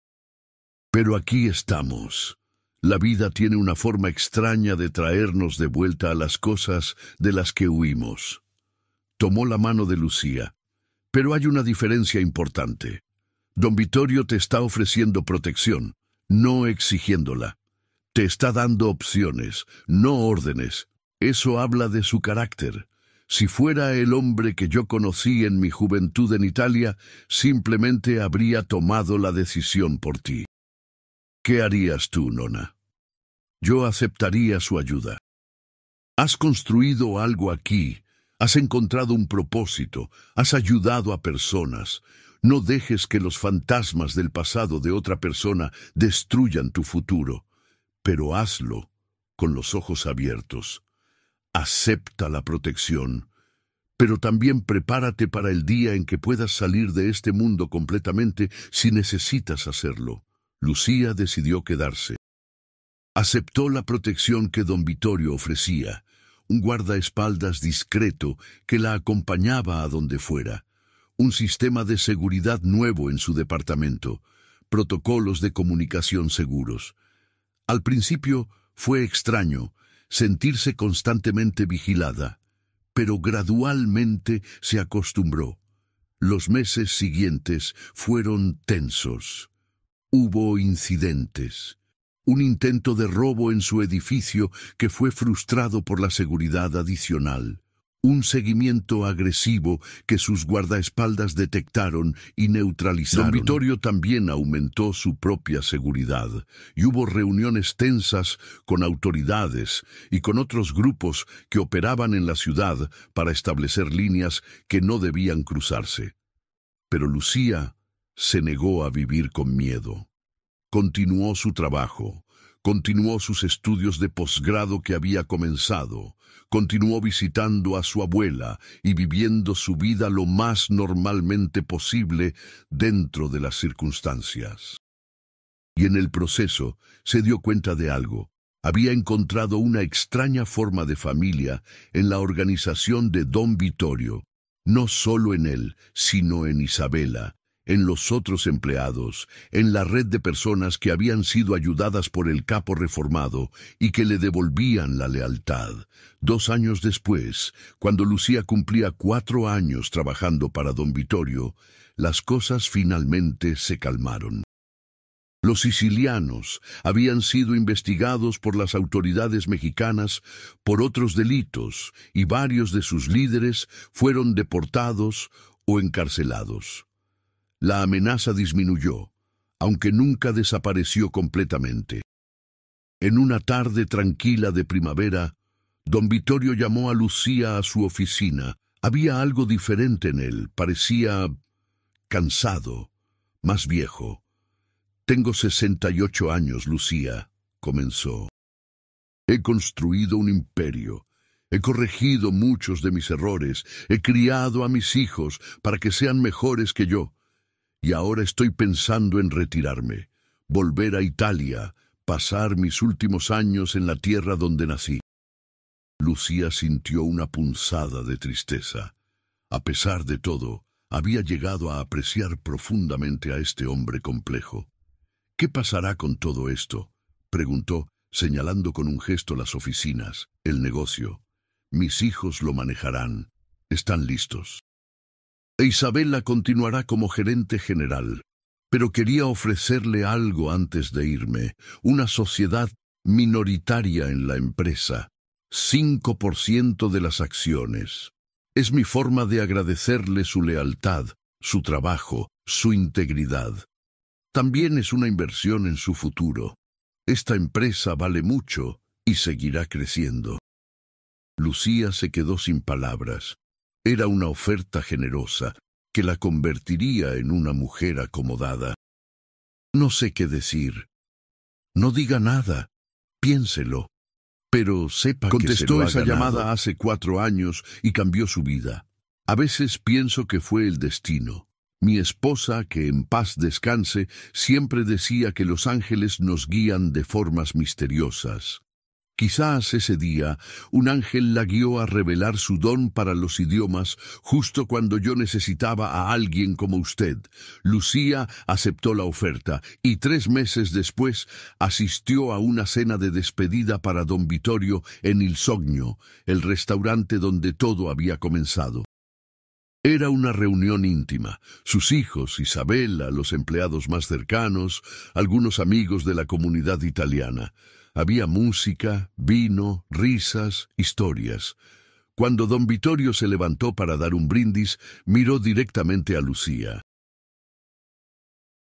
Pero aquí estamos. La vida tiene una forma extraña de traernos de vuelta a las cosas de las que huimos». Tomó la mano de Lucía. «Pero hay una diferencia importante. Don Vittorio te está ofreciendo protección, no exigiéndola. Te está dando opciones, no órdenes. Eso habla de su carácter. Si fuera el hombre que yo conocí en mi juventud en Italia, simplemente habría tomado la decisión por ti. ¿Qué harías tú, Nona? Yo aceptaría su ayuda. Has construido algo aquí, has encontrado un propósito, has ayudado a personas. No dejes que los fantasmas del pasado de otra persona destruyan tu futuro, pero hazlo con los ojos abiertos. Acepta la protección, pero también prepárate para el día en que puedas salir de este mundo completamente si necesitas hacerlo. Lucía decidió quedarse. Aceptó la protección que don Vittorio ofrecía, un guardaespaldas discreto que la acompañaba a donde fuera, un sistema de seguridad nuevo en su departamento, protocolos de comunicación seguros. Al principio fue extraño sentirse constantemente vigilada, pero gradualmente se acostumbró. Los meses siguientes fueron tensos. Hubo incidentes. Un intento de robo en su edificio que fue frustrado por la seguridad adicional. Un seguimiento agresivo que sus guardaespaldas detectaron y neutralizaron. Don Vittorio también aumentó su propia seguridad, y hubo reuniones tensas con autoridades y con otros grupos que operaban en la ciudad para establecer líneas que no debían cruzarse. Pero Lucía se negó a vivir con miedo. Continuó su trabajo, continuó sus estudios de posgrado que había comenzado, continuó visitando a su abuela y viviendo su vida lo más normalmente posible dentro de las circunstancias. Y en el proceso se dio cuenta de algo. Había encontrado una extraña forma de familia en la organización de don Vittorio, no solo en él, sino en Isabela, en los otros empleados, en la red de personas que habían sido ayudadas por el capo reformado y que le devolvían la lealtad. 2 años después, cuando Lucía cumplía 4 años trabajando para don Vittorio, las cosas finalmente se calmaron. Los sicilianos habían sido investigados por las autoridades mexicanas por otros delitos y varios de sus líderes fueron deportados o encarcelados. La amenaza disminuyó, aunque nunca desapareció completamente. En una tarde tranquila de primavera, don Vittorio llamó a Lucía a su oficina. Había algo diferente en él, parecía cansado, más viejo. «Tengo 68 años, Lucía», comenzó. «He construido un imperio. He corregido muchos de mis errores. He criado a mis hijos para que sean mejores que yo. Y ahora estoy pensando en retirarme, volver a Italia, pasar mis últimos años en la tierra donde nací». Lucía sintió una punzada de tristeza. A pesar de todo, había llegado a apreciar profundamente a este hombre complejo. «¿Qué pasará con todo esto?», preguntó, señalando con un gesto las oficinas, el negocio. «Mis hijos lo manejarán. Están listos. E Isabela continuará como gerente general, pero quería ofrecerle algo antes de irme, una sociedad minoritaria en la empresa, 5% de las acciones. Es mi forma de agradecerle su lealtad, su trabajo, su integridad. También es una inversión en su futuro. Esta empresa vale mucho y seguirá creciendo». Lucía se quedó sin palabras. Era una oferta generosa que la convertiría en una mujer acomodada. «No sé qué decir». «No diga nada. Piénselo. Pero sepa que se lo ha ganado». Contestó esa llamada hace 4 años y cambió su vida. «A veces pienso que fue el destino. Mi esposa, que en paz descanse, siempre decía que los ángeles nos guían de formas misteriosas. Quizás ese día un ángel la guió a revelar su don para los idiomas justo cuando yo necesitaba a alguien como usted». Lucía aceptó la oferta y 3 meses después asistió a una cena de despedida para don Vittorio en Il Sogno, el restaurante donde todo había comenzado. Era una reunión íntima. Sus hijos, Isabela, los empleados más cercanos, algunos amigos de la comunidad italiana. Había música, vino, risas, historias. Cuando don Vittorio se levantó para dar un brindis, miró directamente a Lucía.